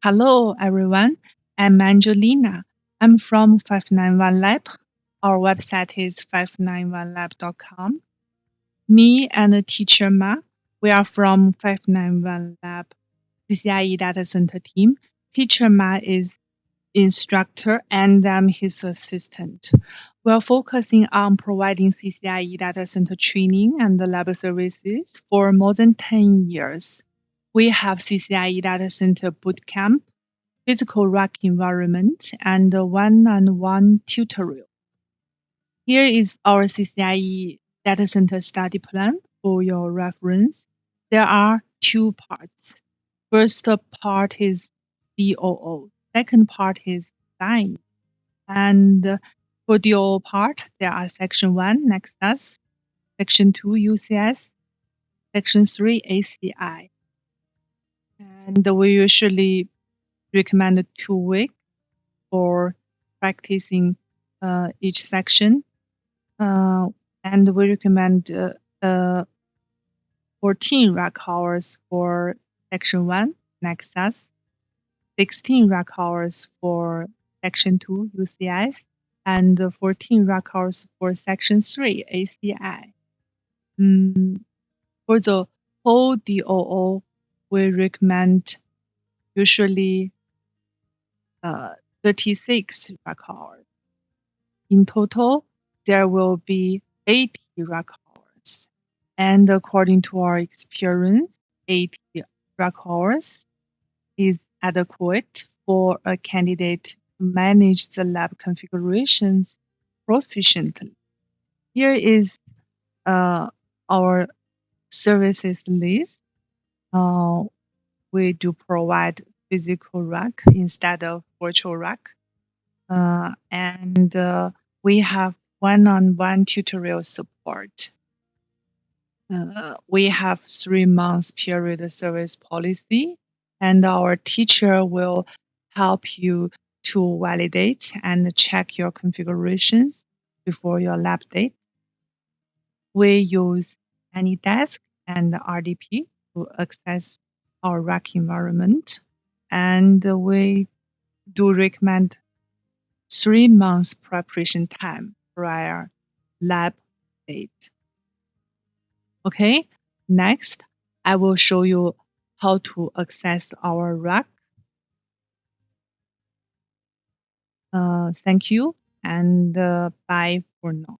Hello, everyone. I'm Angelina. I'm from 591 Lab. Our website is 591lab.com. Me and the teacher Ma, we are from 591 Lab, CCIE Data Center team. Teacher Ma is instructor and I'm his assistant. We're focusing on providing CCIE Data Center training and lab services for more than 10 years. We have CCIE Data Center Bootcamp, physical rack environment, and one-on-one tutorial. Here is our CCIE data center study plan for your reference. There are two parts. First part is DOO. Second part is design. And for DOO part, there are section 1, Nexus, section 2, UCS, section 3, ACI. And we usually recommend 2 weeks for practicing each section. And we recommend 14 rack hours for section 1, Nexus, 16 rack hours for section 2, UCS, and 14 rack hours for section 3, ACI. For the whole DOO, we recommend usually 36 rack hours. In total, there will be 80 rack hours. And according to our experience, 80 rack hours is adequate for a candidate to manage the lab configurations proficiently. Here is our services list. We do provide physical rack instead of virtual rack. And we have one-on-one tutorial support. We have 3 months period service policy, and our teacher will help you to validate and check your configurations before your lab date. We use AnyDesk and RDP to access our rack environment, and we do recommend 3 months preparation time prior lab date. Okay, next I will show you how to access our rack. Thank you and bye for now.